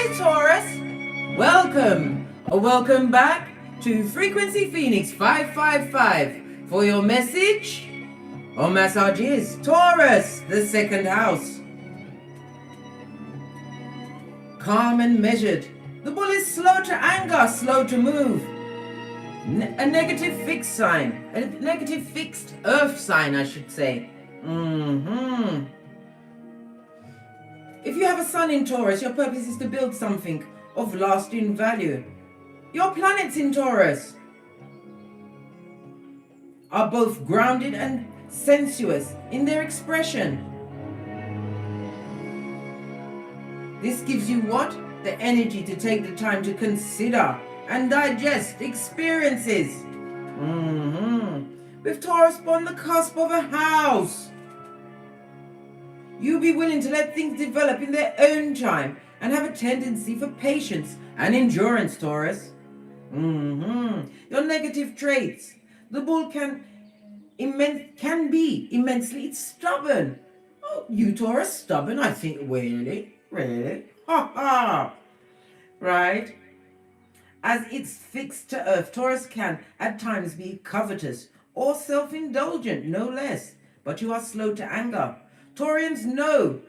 Hi Taurus, welcome or welcome back to Frequency Phoenix 555 for your message or messages. Taurus, the second house. Calm and measured. The bull is slow to anger, slow to move. A negative fixed sign, a negative fixed earth sign, I should say. If you have a sun in Taurus, your purpose is to build something of lasting value. Your planets in Taurus are both grounded and sensuous in their expression. This gives you what? The energy to take the time to consider and digest experiences. With Taurus on the cusp of a house, you'll be willing to let things develop in their own time and have a tendency for patience and endurance, Taurus. Your negative traits. The bull can be immensely stubborn. Oh, you Taurus, stubborn? I think, really? Ha ha! Right? As it's fixed to earth, Taurus can at times be covetous or self-indulgent, no less. But you are slow to anger. Taurians know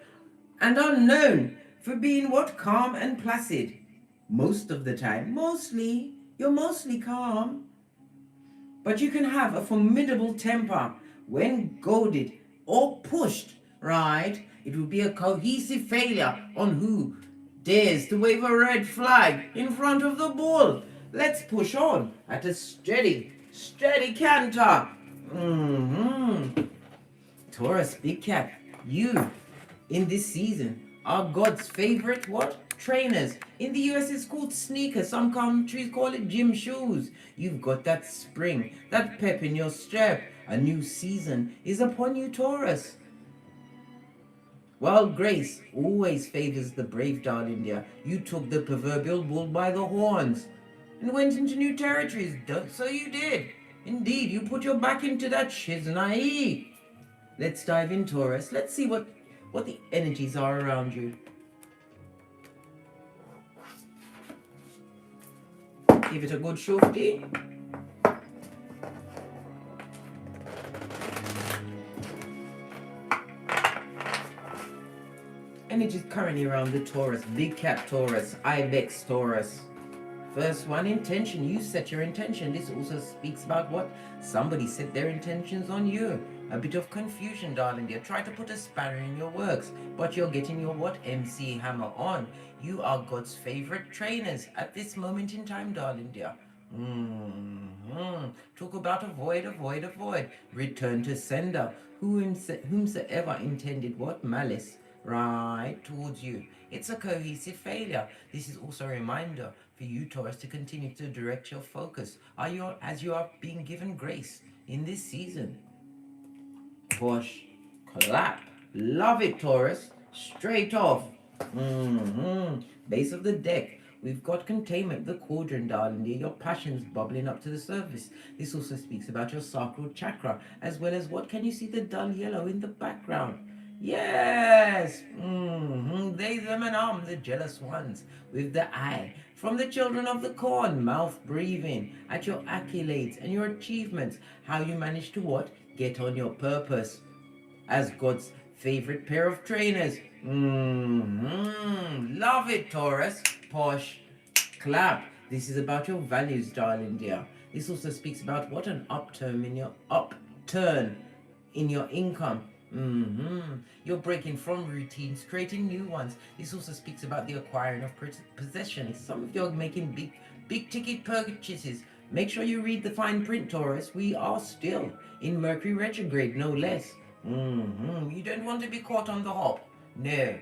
and are known for being what? Calm and placid. Most of the time. You're mostly calm. But you can have a formidable temper when goaded or pushed, right? It would be a cohesive failure on who dares to wave a red flag in front of the bull. Let's push on at a steady canter. Taurus, big cat, you in this season are God's favorite what? Trainers. In the US it's called sneakers. Some countries call it gym shoes. You've got that spring, that pep in your step. A new season is upon you, Taurus. While grace always favors the brave, darling dear, you took the proverbial bull by the horns and went into new territories. So you did. Indeed, you put your back into that shiznai. Let's dive in, Taurus. Let's see what the energies are around you. Give it a good shofty. Energies currently around the Taurus. Big cat Taurus. Ibex Taurus. First one, intention. You set your intention. This also speaks about what? Somebody set their intentions on you. A bit of confusion, darling dear. Try to put a spanner in your works, but you're getting your what? MC hammer on. You are God's favorite trainers at this moment in time, darling dear. Talk about avoid. Return to sender. Whomsoever intended what? Malice, right, towards you. It's a cohesive failure. This is also a reminder for you, Taurus, to continue to direct your focus as you are being given grace in this season. Push, clap. Love it, Taurus. Straight off. Base of the deck. We've got containment, the quadrant, darling dear. Your passions bubbling up to the surface. This also speaks about your sacral chakra, as well as what? Can you see the dull yellow in the background? Yes. They, them, and the jealous ones with the eye. From the children of the corn, mouth breathing at your accolades and your achievements. How you manage to what? Get on your purpose as God's favorite pair of trainers. Love it, Taurus. Posh, clap. This is about your values, darling dear. This also speaks about what? An upturn in your income. You're breaking from routines, creating new ones. This also speaks about the acquiring of possessions. Some of you are making big ticket purchases. Make sure you read the fine print, Taurus. We are still in Mercury retrograde, no less. You don't want to be caught on the hop. No.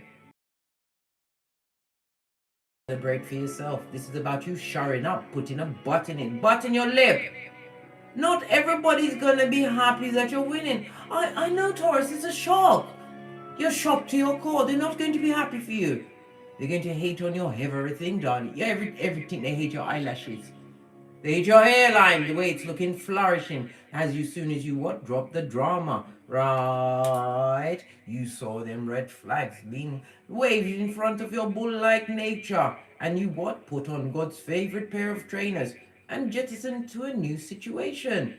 Celebrate for yourself. This is about you showering up, putting a button your lip. Not everybody's gonna be happy that you're winning. I know, Taurus, it's a shock. You're shocked to your core. They're not going to be happy for you. They're going to hate on your everything, darling. Yeah, everything. They hate your eyelashes. They hate your hairline, the way it's looking flourishing. As soon as you what? Drop the drama. right? You saw them red flags being waved in front of your bull-like nature, and you what? Put on God's favorite pair of trainers and jettisoned to a new situation.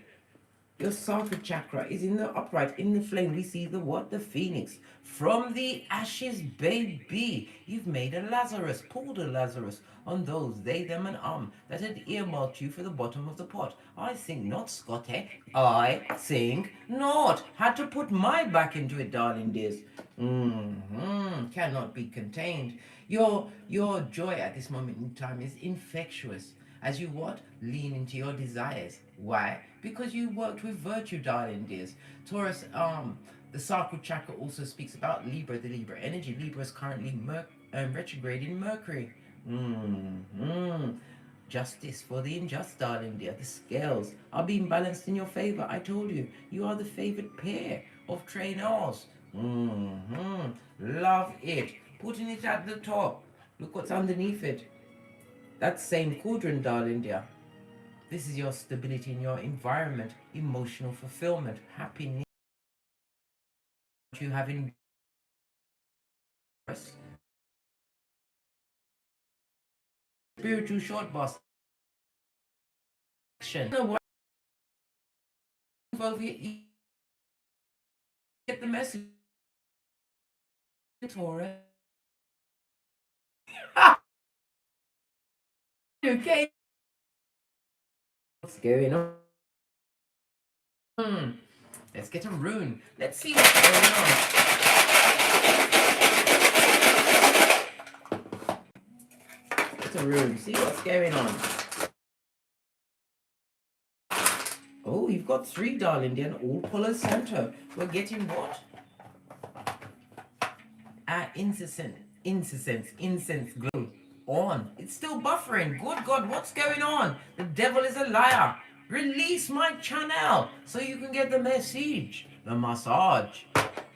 Your sacral chakra is in the upright, in the flame. We see the what? The phoenix. From the ashes, baby. You've made a Lazarus, pulled a Lazarus on those, they, them, and that had earmarked you for the bottom of the pot. I think not, Scotty. I think not. Had to put my back into it, darling dears. Cannot be contained. Your joy at this moment in time is infectious. As you what? Lean into your desires. Why? Because you worked with virtue, darling dears. Taurus, the sacral chakra also speaks about Libra, the Libra energy. Libra is currently retrograde in Mercury. Justice for the unjust, darling dear. The scales are being balanced in your favor. I told you, you are the favored pair of trainers. Love it. Putting it at the top. Look what's underneath it. That same cauldron, darling dear. This is your stability in your environment, emotional fulfillment, happiness you have in spiritual short bus action. You get the message, Taurus. Okay. What's going on? Let's get a rune. Let's see what's going on. Get a rune. See what's going on. Oh, you've got 3, darling dear, and all Palo Santo. We're getting what? Incense glow on. It's still buffering. Good God, what's going on? The devil is a liar. Release my channel so you can get the message. The massage.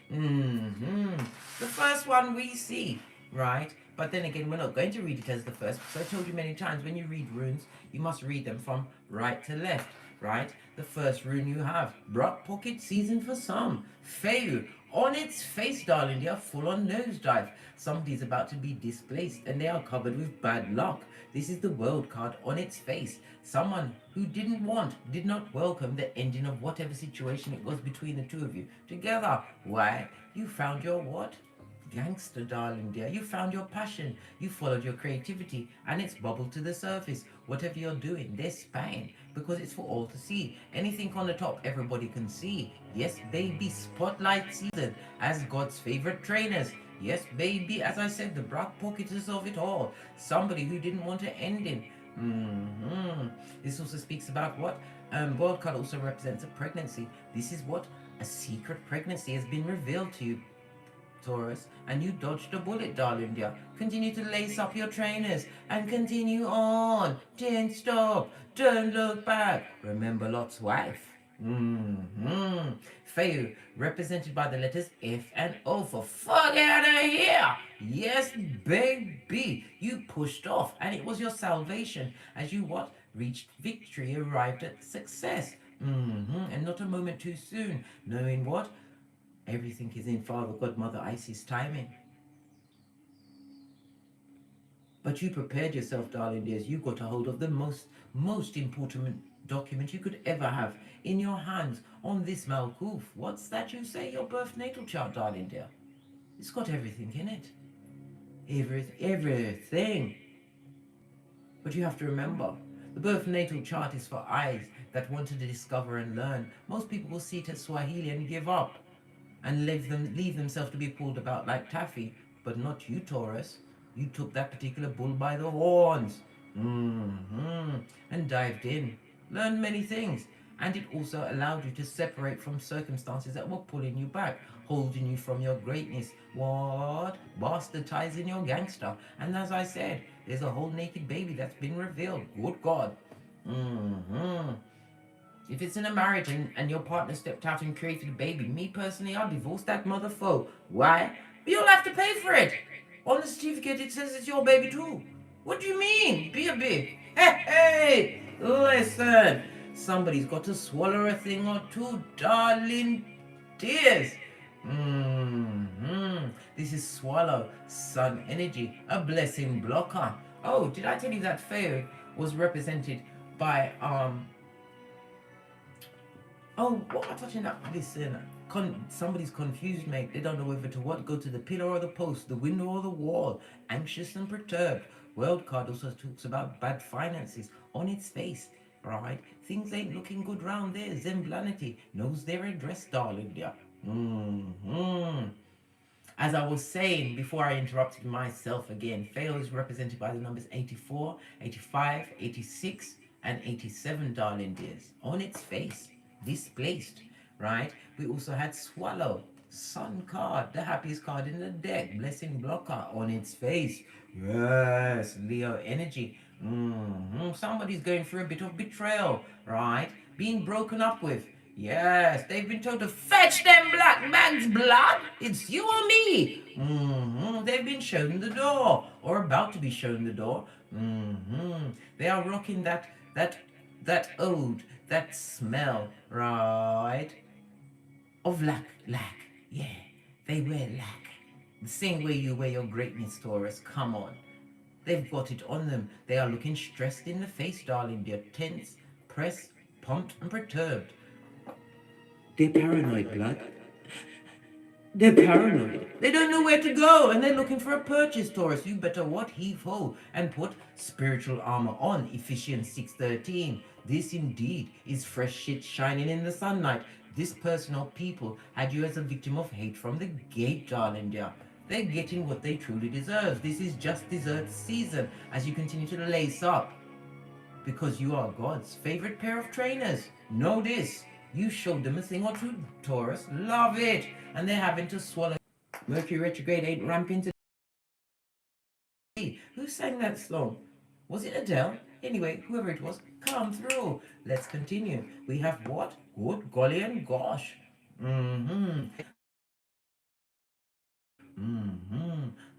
The first one we see, right? But then again, we're not going to read it as the first. So I told you many times, when you read runes, you must read them from right to left, right? The first rune you have, Brock Pocket Season for some. Fail. On its face, darling, they are full on nosedive. Somebody's about to be displaced and they are covered with bad luck. This is the world card on its face. Someone who did not welcome the ending of whatever situation it was between the two of you together. Why? You found your what? Gangster, darling dear. You found your passion. You followed your creativity and it's bubbled to the surface. Whatever you're doing, there's Spain, because it's for all to see. Anything on the top, everybody can see. Yes, baby, spotlight season as God's favorite trainers. Yes, baby, as I said, the black pocketers of it all. Somebody who didn't want to end in. This also speaks about what? World card also represents a pregnancy. This is what? A secret pregnancy has been revealed to you, Taurus, and you dodged a bullet, darling dear. Continue to lace up your trainers and continue on. Don't stop. Don't look back. Remember Lot's wife. Fail, represented by the letters F and O for fuck out of here. Yes, baby. You pushed off and it was your salvation as you what? Reached victory, arrived at success. And not a moment too soon, knowing what? Everything is in Father God, Mother Isis timing. But you prepared yourself, darling dears. You got a hold of the most important document you could ever have in your hands on this Malkuf. What's that you say? Your birth natal chart, darling dear. It's got everything in it. Everything. But you have to remember, the birth natal chart is for eyes that want to discover and learn. Most people will see it as Swahili and give up and leave themselves to be pulled about like taffy. But not you, Taurus. You took that particular bull by the horns. And dived in. Learned many things. And it also allowed you to separate from circumstances that were pulling you back, holding you from your greatness. What? Bastardizing your gangster. And as I said, there's a whole naked baby that's been revealed. Good God. If it's in a marriage and your partner stepped out and created a baby, me personally, I'll divorce that motherfucker. Why? But you'll have to pay for it. On the certificate, it says it's your baby too. What do you mean? Be a big. Hey, listen. Somebody's got to swallow a thing or two, darling dears. This is swallow, sun energy, a blessing blocker. Oh, did I tell you that fairy was represented by oh, what am I touching up? Listen, somebody's confused, mate. They don't know whether to what, go to the pillar or the post, the window or the wall. Anxious and perturbed. World card also talks about bad finances on its face, right? Things ain't looking good round there. Zemblanity knows their address, darling. Yeah. As I was saying before I interrupted myself again, fail is represented by the numbers 84, 85, 86, and 87, darling dears. On its face, displaced, right? We also had swallow, sun card, the happiest card in the deck, blessing blocker on its face. Yes, Leo energy. Somebody's going through a bit of betrayal, right? Being broken up with. Yes, they've been told to fetch them black man's blood. It's you or me. They've been shown the door, or about to be shown the door. They are rocking that ode, that smell, right? Of lack. Yeah, they wear lack. The same way you wear your greatness, Taurus. Come on. They've got it on them. They are looking stressed in the face, darling. They're tense, pressed, pumped, and perturbed. They're paranoid, blood. They're paranoid. They don't know where to go, and they're looking for a purchase, Taurus. You better what? Heave ho and put spiritual armor on. Ephesians 6:13. This indeed is fresh shit shining in the sunlight. This person or people had you as a victim of hate from the gate, darling dear. They're getting what they truly deserve. This is just dessert season as you continue to lace up. Because you are God's favorite pair of trainers. Know this. You showed them a thing or two, Taurus. Love it. And they're having to swallow. Mercury retrograde ain't ramping today. Who sang that song? Was it Adele? Anyway, whoever it was, come through. Let's continue. We have what? Good golly and gosh.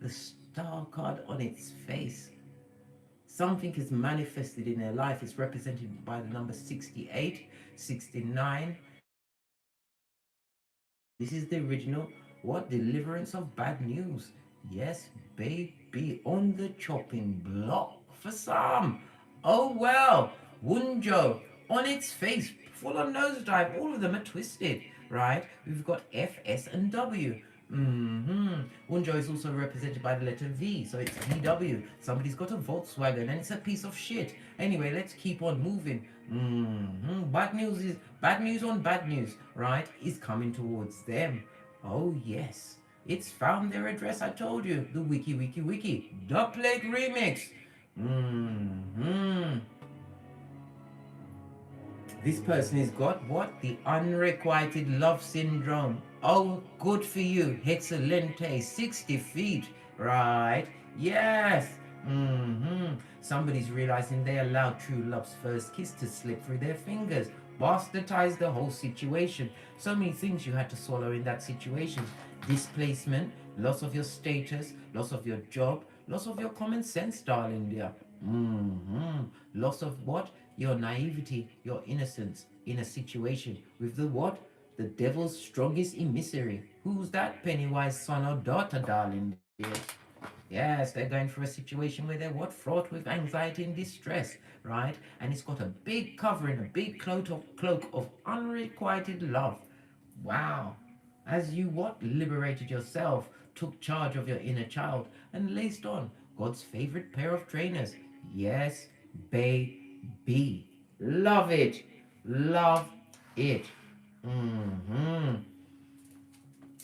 The star card on its face. Something is manifested in their life. It's represented by the number 68, 69. This is the original, what? Deliverance of bad news. Yes, baby, on the chopping block for some. Oh well, Wunjo, on its face, full on nosedive. All of them are twisted, right? We've got F, S, and W. Wunjo is also represented by the letter V, so it's VW. Somebody's got a Volkswagen and it's a piece of shit. Anyway, let's keep on moving. Bad news on bad news, right? Is coming towards them. Oh yes, it's found their address. I told you, the wiki. The Plague remix. This person has got what? The unrequited love syndrome. Oh, good for you. Excelente. 60 feet. Right. Yes. Somebody's realizing they allowed true love's first kiss to slip through their fingers. Bastardize the whole situation. So many things you had to swallow in that situation. Displacement, loss of your status, loss of your job, loss of your common sense, darling dear. Loss of what? Your naivety, your innocence in a situation with the what? The devil's strongest emissary. Who's that? Pennywise son or daughter, darling dear. Yes, they're going through a situation where they're what? Fraught with anxiety and distress, right? And it's got a big covering, a big cloak of unrequited love. Wow. As you what? Liberated yourself, took charge of your inner child, and laced on God's favorite pair of trainers. Yes, baby. Love it. Love it.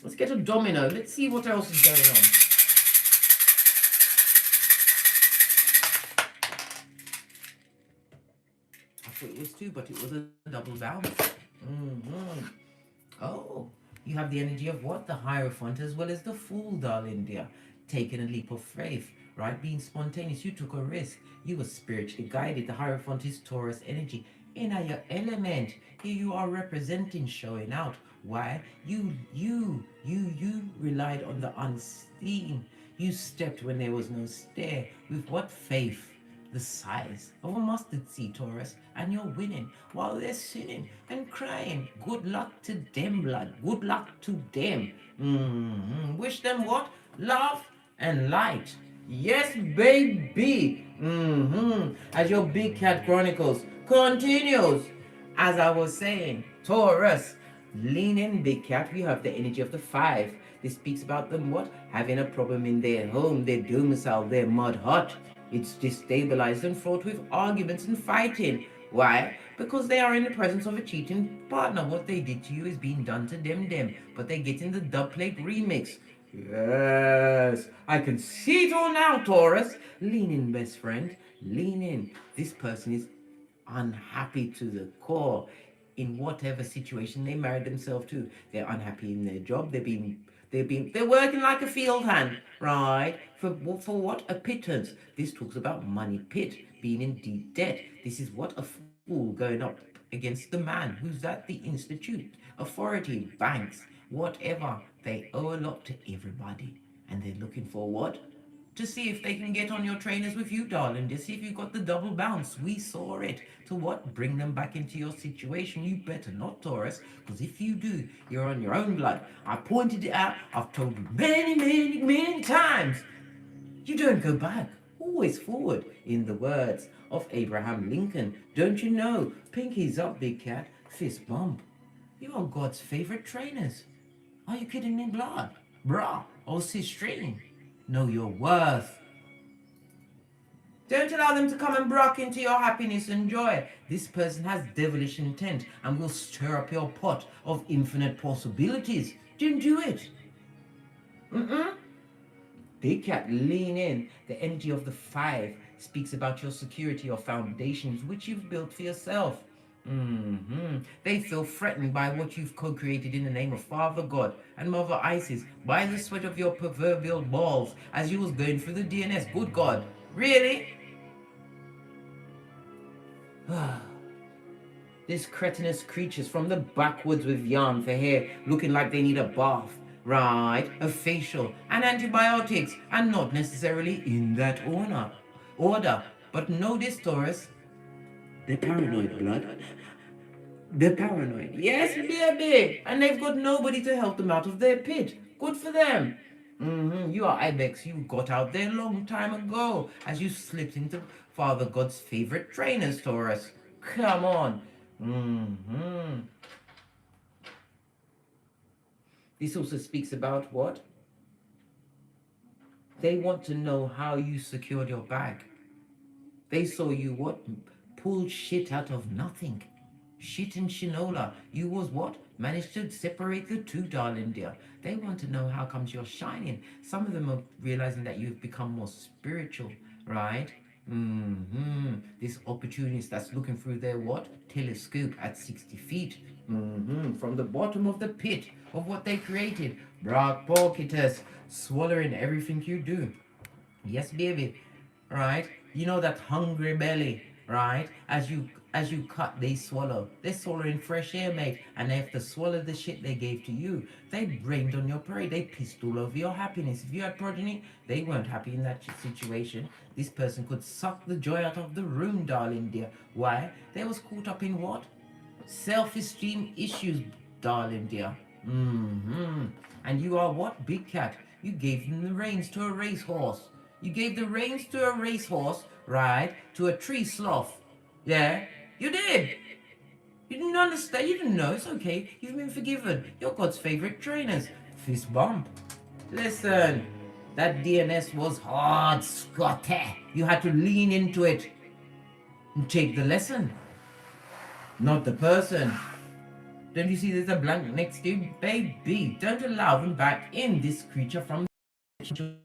Let's get a domino. Let's see what else is going on. I thought it was two, but it was a double bounce. Oh, you have the energy of what? The Hierophant as well as the Fool, darling dear. Taking a leap of faith, right? Being spontaneous. You took a risk. You were spiritually guided. The Hierophant is Taurus energy. In your element. Here you are representing, showing out. Why? You relied on the unseen. You stepped when there was no stair. With what faith? the size of a mustard seed, Taurus, and you're winning while they're sinning and crying. Good luck to them, blood. Good luck to them. Wish them what? Love and light. Yes, baby. As your Big Cat Chronicles continues, as I was saying, Taurus, lean in, Big Cat. You have the energy of the 5. This speaks about them what? Having a problem in their home, their domicile, their mud hut. It's destabilized and fraught with arguments and fighting. Why? Because they are in the presence of a cheating partner. What they did to you is being done to them. But they get in the dub plate remix. Yes, I can see it all now, Taurus. Lean in, best friend. Lean in. This person is unhappy to the core in whatever situation they married themselves to. They're unhappy in their job. They're working like a field hand, right? For what? A pittance. This talks about money pit, being in deep debt. This is what? A fool going up against the man. Who's that? The institute, authority, banks, whatever. They owe a lot to everybody. And they're looking for what? To see if they can get on your trainers with you, darling. To see if you got the double bounce. We saw it. To what? Bring them back into your situation. You better not, Taurus, because if you do, you're on your own blood. I pointed it out. I've told you many times. You don't go back. Always forward. In the words of Abraham Lincoln. Don't you know? Pinkies up, Big Cat. Fist bump. You are God's favorite trainers. Are you kidding me, blood? Brah. Or string. Know your worth. Don't allow them to come and brock into your happiness and joy. This person has devilish intent and will stir up your pot of infinite possibilities. Don't do it. Big Cat, lean in. The energy of the 5 speaks about your security or foundations which you've built for yourself. They feel threatened by what you've co-created in the name of Father God and Mother Isis by the sweat of your proverbial balls as you was going through the DNS. Good God, really? These cretinous creatures from the backwoods with yarn for hair looking like they need a bath, right? A facial and antibiotics, and not necessarily in that order. But know this, Taurus. They're paranoid, blood. They're paranoid. Yes, baby. And they've got nobody to help them out of their pit. Good for them. You are Ibex. You got out there a long time ago as you slipped into Father God's favorite trainers, Taurus. Come on. This also speaks about what? They want to know how you secured your bag. They saw you what? Pull shit out of nothing. Shit and shinola. You was what? Managed to separate the two, darling dear. They want to know how comes you're shining. Some of them are realizing that you've become more spiritual, right? This opportunist that's looking through their what? Telescope at 60 feet. From the bottom of the pit of what they created. Brock Porcitus, swallowing everything you do. Yes, baby. Right? You know that hungry belly, right? As you cut, they swallow. They're swallowing fresh air, mate. And they have to swallow the shit they gave to you. They rained on your parade. They pissed all over your happiness. If you had progeny, they weren't happy in that situation. This person could suck the joy out of the room, darling dear. Why? They was caught up in what? Self-esteem issues, darling dear. And you are what? Big Cat. You gave them the reins to a racehorse. You gave the reins to a racehorse, right? To a tree sloth. Yeah? You did. You didn't understand. You didn't know. It's okay. You've been forgiven. You're God's favorite trainers. Fist bump. Listen. That DNS was hard, Scotty. You had to lean into it and take the lesson. Not the person. Don't you see there's a blank next to you? Baby, don't allow them back in, this creature from the...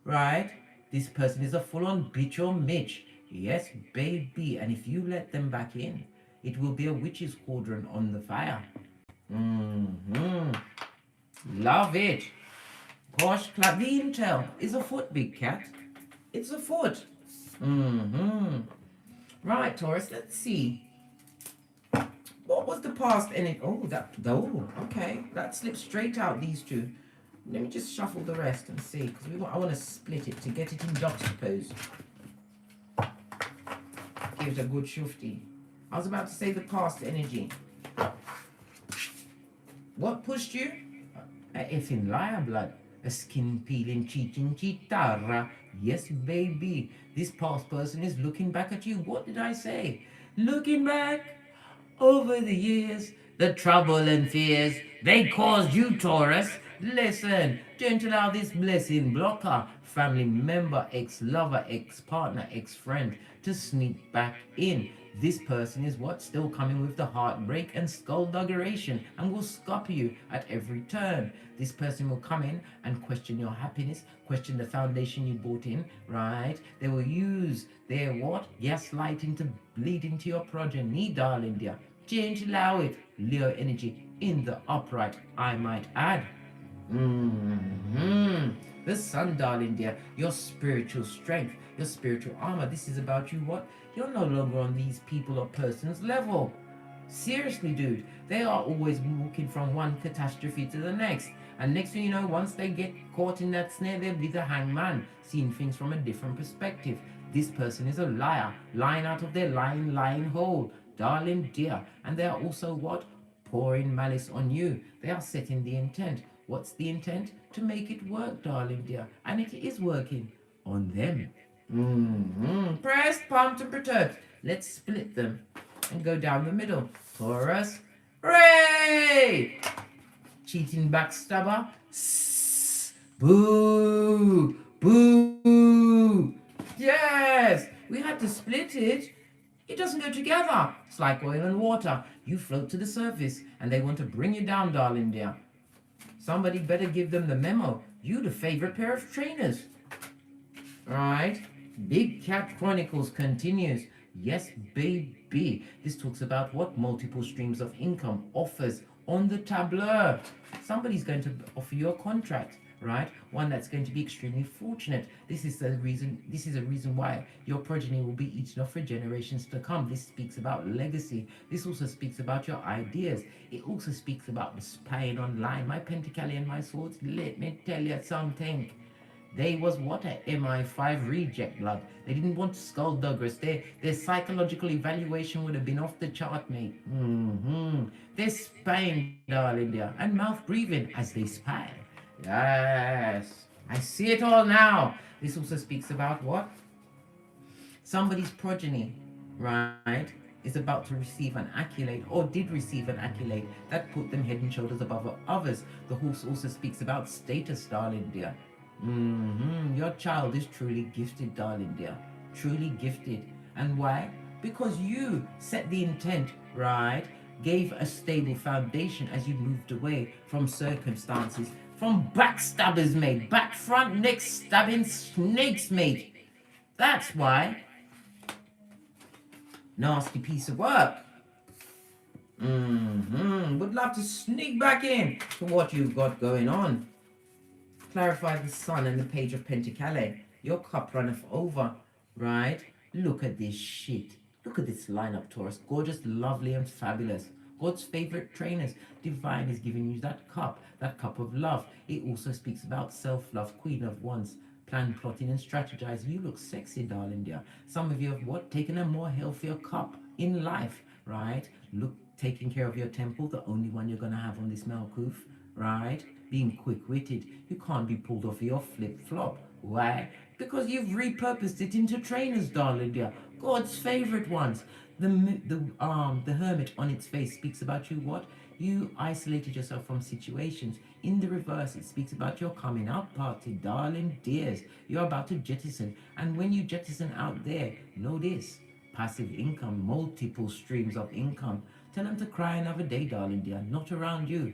Right? This person is a full-on bitch or Mitch. Yes, baby. And if you let them back in, it will be a witch's cauldron on the fire. Love it. Gosh, clap. The intel is afoot, Big Cat. It's afoot. Right, Taurus, let's see. What was the past? And okay. That slipped straight out, these two. Let me just shuffle the rest and see, because I want to split it to get it in juxtaposed. Give it a good shufty. I was about to say the past energy. What pushed you? A effing liar, blood. A skin peeling, cheating chitara. Yes, baby. This past person is looking back at you. What did I say? Looking back over the years, the trouble and fears they caused you, Taurus. Listen, don't allow this blessing blocker, family member, ex-lover, ex-partner, ex-friend to sneak back in. This person is what? Still coming with the heartbreak and skullduggeration and will scupper you at every turn. This person will come in and question your happiness, question the foundation you bought in, right? They will use their what? Gaslighting to bleed into your progeny, darling dear. Don't allow it. Leo energy in the upright, I might add. The sun, darling dear, your spiritual strength, your spiritual armor. This is about you what? You're no longer on these people or persons level. Seriously, dude, they are always walking from one catastrophe to the next. And next thing you know, once they get caught in that snare, they'll be the hangman, seeing things from a different perspective. This person is a liar, lying out of their lying hole, darling dear. And they are also what? Pouring malice on you. They are setting the intent. What's the intent? To make it work, darling dear. And it is working on them. Pressed, pumped, and perturbed. Let's split them and go down the middle. Taurus, Ray! Cheating backstabber. Boo! Boo! Yes! We had to split it. It doesn't go together. It's like oil and water. You float to the surface and they want to bring you down, darling dear. Somebody better give them the memo. You the favorite pair of trainers. Alright. Big Cat Chronicles continues. Yes, baby. This talks about what? Multiple streams of income offers on the tableau. Somebody's going to offer you a contract, right? One that's going to be extremely fortunate. This is a reason why your progeny will be eaten off for generations to come. This speaks about legacy. This also speaks about your ideas. It also speaks about the spying online. My Pentacali and my swords, let me tell you something. They was what? A MI5 reject, blood. They didn't want skullduggerous. Their psychological evaluation would have been off the chart, mate. They're spying, darling dear, and mouth breathing as they spy. Yes, I see it all now. This also speaks about what? Somebody's progeny, right, is about to receive an accolade, or did receive an accolade that put them head and shoulders above others. The horse also speaks about status, darling dear. Your child is truly gifted, darling dear. Truly gifted. And why? Because you set the intent, right? Gave a stable foundation as you moved away from circumstances, from backstabbers, mate. Back, front, neck stabbing snakes, mate. That's why. Nasty piece of work. Would love to sneak back in to what you've got going on. Clarify the sun and the page of Pentacale. Your cup runneth over, right? Look at this shit. Look at this lineup, Taurus. Gorgeous, lovely, and fabulous. God's favorite trainers. Divine is giving you that cup of love. It also speaks about self-love, Queen of Wands. Plan, plotting, and strategizing. You look sexy, darling dear. Some of you have what? Taken a more healthier cup in life, right? Look, taking care of your temple, the only one you're going to have on this Malkuth, right? Being quick-witted. You can't be pulled off your flip-flop. Why? Because you've repurposed it into trainers, darling dear. God's favorite ones. The hermit on its face speaks about you what? You isolated yourself from situations. In the reverse, it speaks about your coming out party, darling dears. You're about to jettison. And when you jettison out there, know this. Passive income, multiple streams of income. Tell them to cry another day, darling dear. Not around you.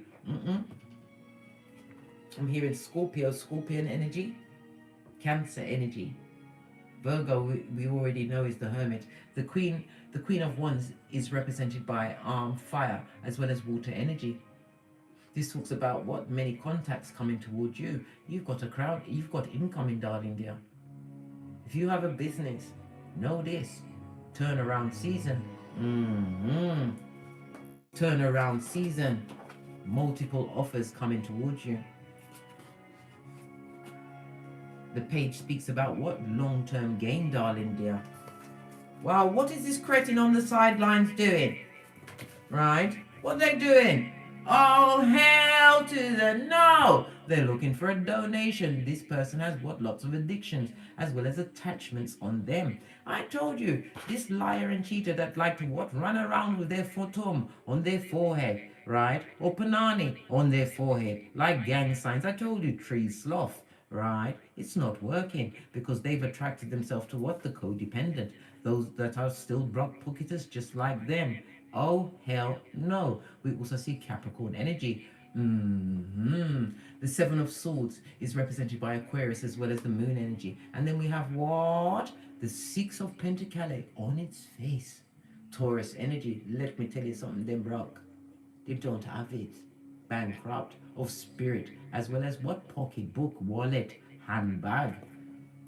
I'm hearing Scorpio, Scorpion energy, Cancer energy. Virgo, we already know, is the hermit. The queen of wands is represented by fire as well as water energy. This talks about what? Many contacts coming towards you. You've got a crowd, you've got incoming, darling dear. If you have a business, know this. Turnaround season. Turnaround season. Multiple offers coming towards you. The page speaks about what? Long-term gain, darling dear. Wow, what is this cretin on the sidelines doing? Right? What are they doing? Oh, hell to the no! They're looking for a donation. This person has what? Lots of addictions as well as attachments on them. I told you, this liar and cheater that like to what? Run around with their photom on their forehead, right? Or panani on their forehead, like gang signs. I told you, tree sloth, right? It's not working because they've attracted themselves to what? The codependent. Those that are still block pocketers just like them. Oh, hell no. We also see Capricorn energy. The Seven of Swords is represented by Aquarius as well as the Moon energy. And then we have what? The Six of Pentacles on its face. Taurus energy. Let me tell you something, them broke. They don't have it. Bankrupt of spirit as well as what? Pocketbook, wallet, handbag.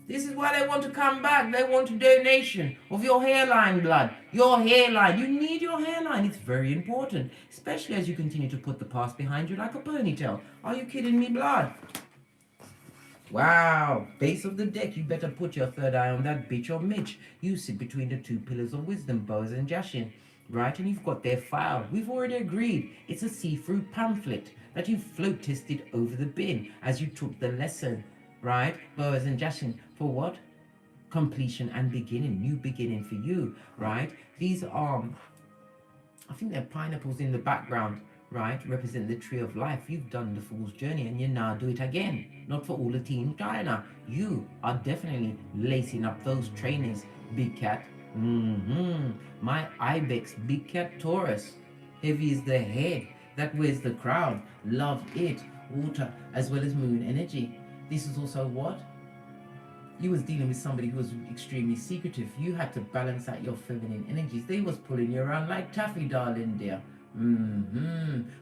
This is why they want to come back. They want a donation of your hairline blood. Your hairline. You need your hairline. It's very important. Especially as you continue to put the past behind you like a ponytail. Are you kidding me, blood? Wow. Base of the deck. You better put your third eye on that bitch or Mitch. You sit between the two pillars of wisdom, Boaz and Jashin. Right? And you've got their file. We've already agreed. It's a see-through pamphlet that you float tested over the bin as you took the lesson. Right? Boaz and Jashin. For what? Completion and beginning. New beginning for you. Right? These are, I think they're pineapples in the background. Right? Represent the tree of life. You've done the fool's journey and you now do it again. Not for all the team China. You are definitely lacing up those trainings, Big Cat. My Ibex, Big Cat Taurus. Heavy is the head that wears the crown. Love it. Water as well as moon energy. This is also what? You was dealing with somebody who was extremely secretive. You had to balance out your feminine energies. They was pulling you around like taffy, darling dear.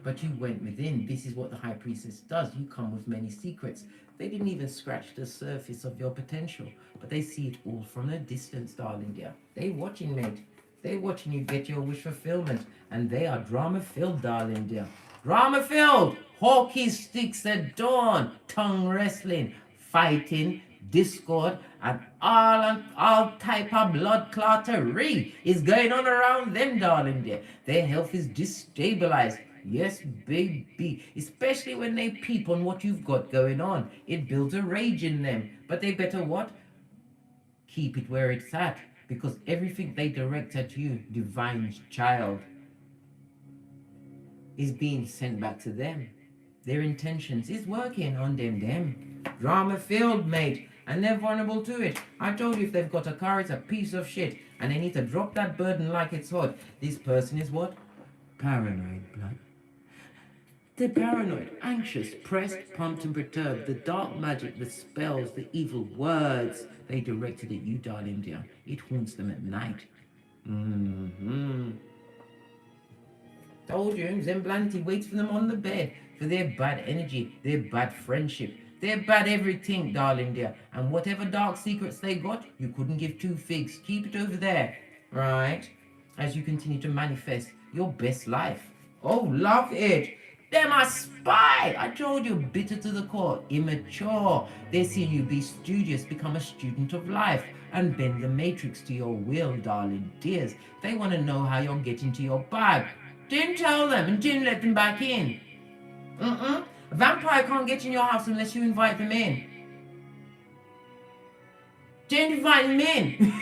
But you went within. This is what the High Priestess does. You come with many secrets. They didn't even scratch the surface of your potential, but they see it all from a distance, darling dear. They watching, mate. They watching you get your wish fulfillment, and they are drama-filled, darling dear. Drama-filled! Hockey sticks at dawn, tongue wrestling, fighting, discord, and all type of blood clottery is going on around them, darling dear. Their health is destabilized. Yes, baby. Especially when they peep on what you've got going on. It builds a rage in them. But they better what? Keep it where it's at. Because everything they direct at you, divine child, is being sent back to them. Their intentions is working on them. Drama filled, mate. And they're vulnerable to it. I told you if they've got a car, it's a piece of shit. And they need to drop that burden like it's hot. This person is what? Paranoid, blood. They're paranoid, anxious, pressed, pumped and perturbed. The dark magic, the spells, the evil words they directed at you, darling dear. It haunts them at night. Told you, Zemblanti waits for them on the bed. For their bad energy, their bad friendship. They're bad everything, darling dear. And whatever dark secrets they got, you couldn't give two figs. Keep it over there, right? As you continue to manifest your best life. Oh, love it. They're my spy. I told you, bitter to the core, immature. They see you be studious, become a student of life, and bend the matrix to your will, darling dears. They want to know how you're getting to your bag. Didn't tell them and didn't let them back in. A vampire can't get in your house unless you invite them in. Didn't invite them in.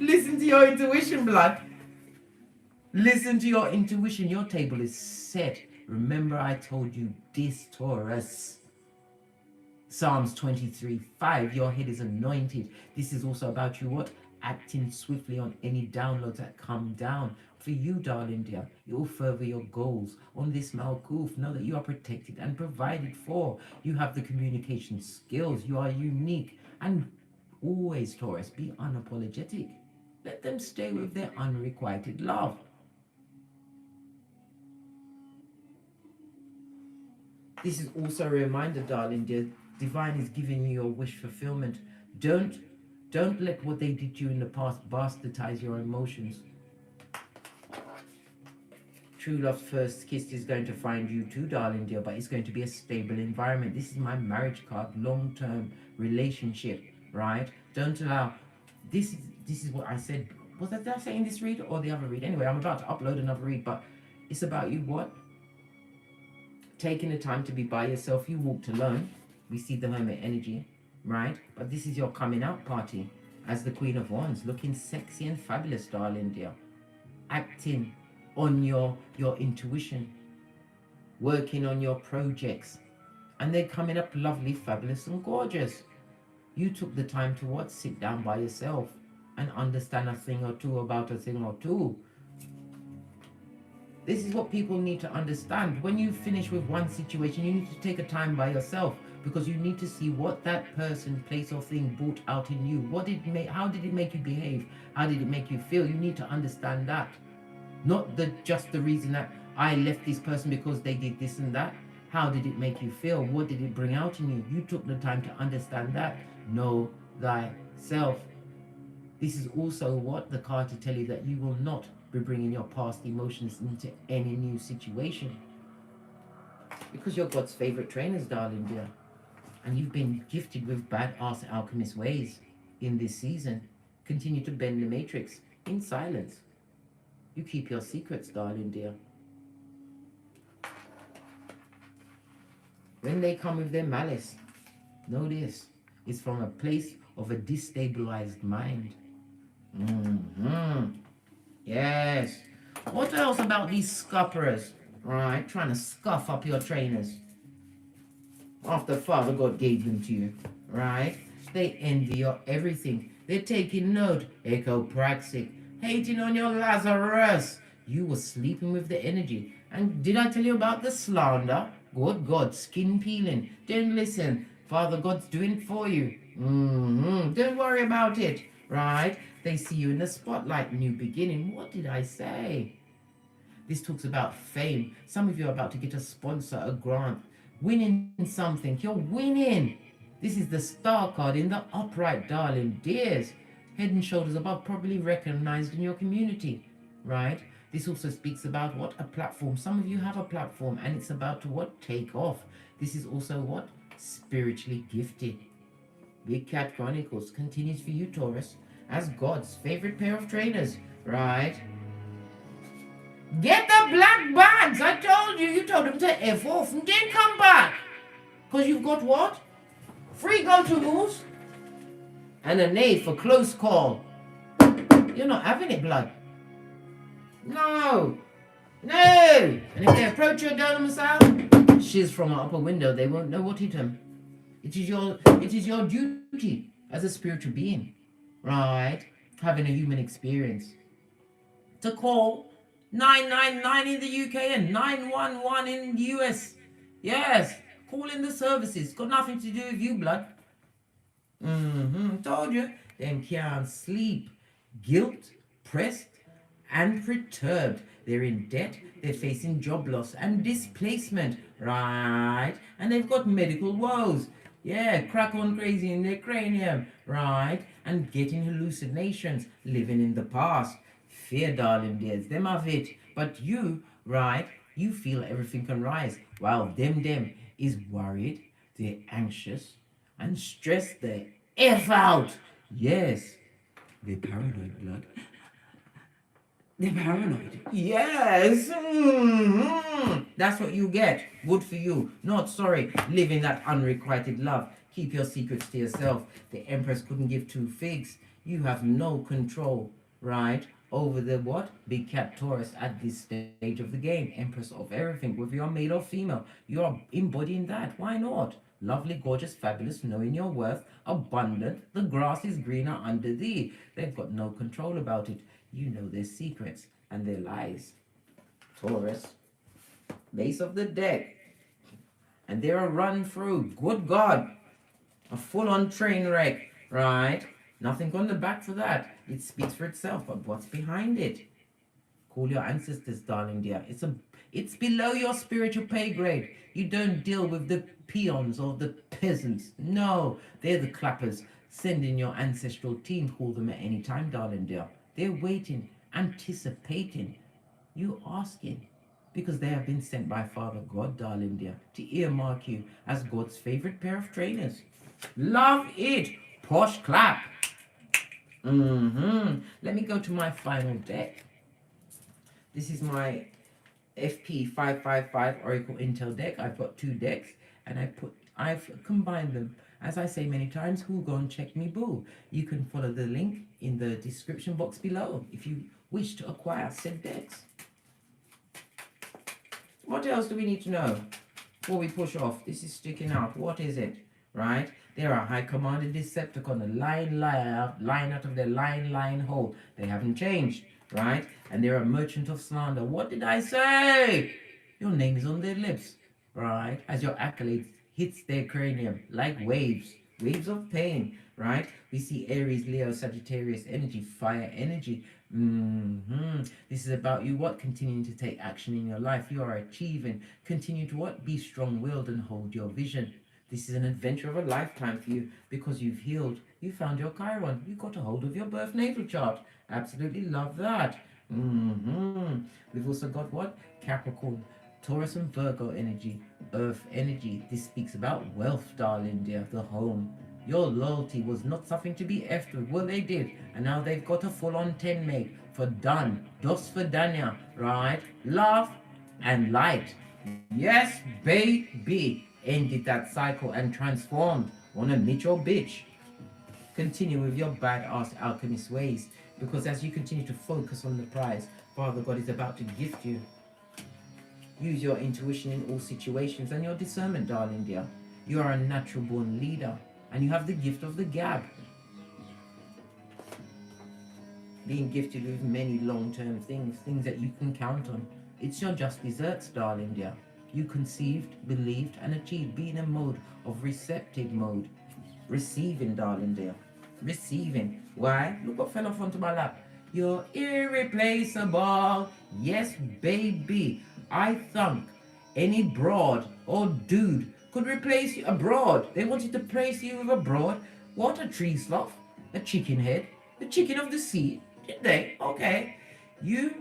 Listen to your intuition, blood. Listen to your intuition. Your table is set. Remember I told you this, Taurus. Psalms 23:5. Your head is anointed. This is also about you what? Acting swiftly on any downloads that come down. For you, darling dear, it will further your goals. On this Malkuf, know that you are protected and provided for. You have the communication skills. You are unique. And always, Taurus, be unapologetic. Let them stay with their unrequited love. This is also a reminder, darling dear, divine is giving you your wish fulfillment. Don't let what they did to you in the past bastardize your emotions. true love's first kiss is going to find you too, darling dear, but it's going to be a stable environment. This is my marriage card, long-term relationship, right? Don't allow, this is what I said. Was that, did I say in this read or the other read? Anyway, I'm about to upload another read, but it's about you what? Taking the time to be by yourself. You walked alone. We see the hermit energy, right? But this is your coming out party as the Queen of Wands, looking sexy and fabulous, darling dear. Acting on your intuition, working on your projects, and they're coming up lovely, fabulous and gorgeous. You took the time to what? Sit down by yourself and understand a thing or two about a thing or two. This is what people need to understand. When you finish with one situation, you need to take a time by yourself, because you need to see what that person, place or thing brought out in you. What did it make? How did it make you behave? How did it make you feel? You need to understand that. Not just the reason that I left this person because they did this and that. How did it make you feel? What did it bring out in you? You took the time to understand that. Know thyself. This is also what the card to tell you that you will not be bringing your past emotions into any new situation, because you're God's favorite trainers, darling dear, and you've been gifted with badass alchemist ways in this season. Continue to bend the matrix in silence. You keep your secrets, darling dear. When they come with their malice, know this, it's from a place of a destabilized mind. Yes. What else about these scuppers, right? Trying to scuff up your trainers after Father God gave them to you, right? They envy your everything. They're taking note, echopraxic, hating on your Lazarus. You were sleeping with the energy. And did I tell you about the slander? Good God, skin peeling. Don't listen. Father God's doing it for you. Don't worry about it, right? They see you in the spotlight, new beginning. What did I say? This talks about fame. Some of you are about to get a sponsor, a grant, winning something. You're winning. This is the star card in the upright, darling dears. Head and shoulders above, probably recognized in your community, right? This also speaks about what? A platform. Some of you have a platform and it's about to what? Take off. This is also what? Spiritually gifted. Big Cat Chronicles continues for you, Taurus, as God's favorite pair of trainers, right? Get the black bags. I told you. You told them to F off and then come back. Because you've got what? 3 go-to moves and a knave for close call. You're not having it, blood. No. No. And if they approach your Dharma missile, shiz from an upper window, they won't know what hit them. It is your duty as a spiritual being, right? Having a human experience, to call 999 in the UK and 911 in the US. Yes, call in the services. Got nothing to do with you, blood. Told you. Them can't sleep. Guilt, pressed, and perturbed. They're in debt. They're facing job loss and displacement, right? And they've got medical woes. Yeah, crack on crazy in their cranium, right? And getting hallucinations, living in the past. Fear, darling dears, them have it. But you, right, you feel everything can rise, while them is worried, they're anxious, and stressed the F out. Yes, they're paranoid, blood. They're paranoid. Yes. That's what you get. Good for you. Not sorry. Living that unrequited love. Keep your secrets to yourself. The Empress couldn't give 2 figs. You have no control, right, over the what? Big Cat Taurus at this stage of the game. Empress of everything. Whether you're male or female, you're embodying that. Why not? Lovely, gorgeous, fabulous, knowing your worth, abundant. The grass is greener under thee. They've got no control about it. You know their secrets and their lies. Taurus, base of the deck. And they're a run through. Good God. A full-on train wreck, right? Nothing on the back for that. It speaks for itself, but what's behind it? Call your ancestors, darling dear. It's below your spiritual pay grade. You don't deal with the peons or the peasants. No, they're the clappers. Send in your ancestral team. Call them at any time, darling dear. They're waiting, anticipating. You asking. because they have been sent by Father God, darling dear, to earmark you as God's favorite pair of trainers. Love it. Posh clap. Let me go to my final deck. This is my FP 555 Oracle Intel deck. I've got 2 decks, and I've combined them. As I say many times, who go and check me boo. You can follow the link in the description box below if you wish to acquire said decks. What else do we need to know before we push off? This is sticking out. What is it? Right? They are a high commanded Decepticon, a line out of their line hole. They haven't changed, right? And they're a merchant of slander. What did I say? Your name is on their lips, right? As your accolades hits their cranium like waves of pain, right? We see Aries, Leo, Sagittarius energy, fire energy. This is about you what? Continuing to take action in your life. You are achieving. Continue to what? Be strong-willed and hold your vision. This is an adventure of a lifetime for you because you've healed. You found your Chiron. You got a hold of your birth natal chart. Absolutely love that. We've also got what? Capricorn, Taurus and Virgo energy, Earth energy. This speaks about wealth, darling dear, the home. Your loyalty was not something to be effed with. Well, they did. And now they've got a full-on 10 mate for done. Dos for Danya, right? Love and light. Yes, baby. Ended that cycle and transformed. Wanna meet your bitch. Continue with your badass alchemist ways, because as you continue to focus on the prize, Father God is about to gift you. Use your intuition in all situations and your discernment, darling dear. You are a natural born leader and you have the gift of the gab. Being gifted with many long-term things that you can count on. It's your just desserts, darling dear. You conceived, believed, and achieved. Be in a mode of receptive mode. Receiving, darling dear. Receiving. Why? Look what fell off onto my lap. You're irreplaceable. Yes, baby. I think any broad or dude could replace you. A broad. They wanted to place you with a broad. What? A tree sloth? A chicken head? The chicken of the sea? Did they? Okay. You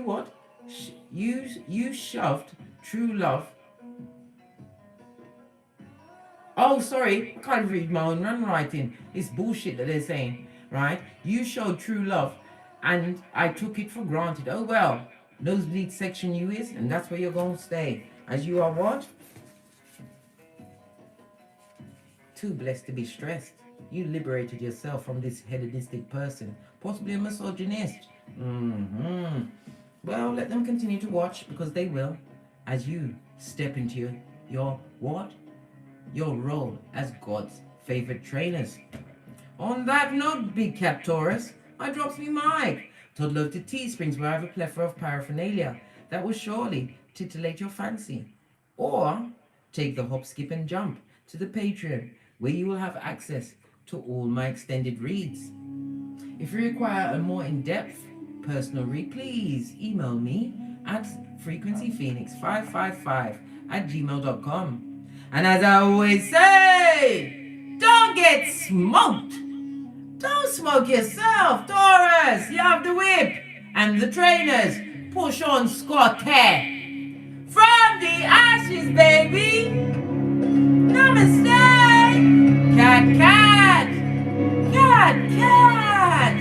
what? You shoved true love. Oh, sorry, I can't read my own handwriting. It's bullshit that they're saying, right? You showed true love, and I took it for granted. Oh well, nosebleed section you is, and that's where you're going to stay. As you are what? Too blessed to be stressed. You liberated yourself from this hedonistic person, possibly a misogynist. Well, let them continue to watch, because they will, as you step into your what? Your role as God's favorite trainers. On that note, Big Cat Taurus, I drops me mic. Toddle over to Teesprings, where I have a plethora of paraphernalia that will surely titillate your fancy. Or take the hop, skip and jump to the Patreon, where you will have access to all my extended reads. If you require a more in-depth personal read, please email me at frequencyphoenix555@gmail.com. And as I always say, don't get smoked. Don't smoke yourself, Taurus. You have the whip and the trainers. Push on, Scott. From the ashes, baby. Namaste. Cat, cat. Cat, cat.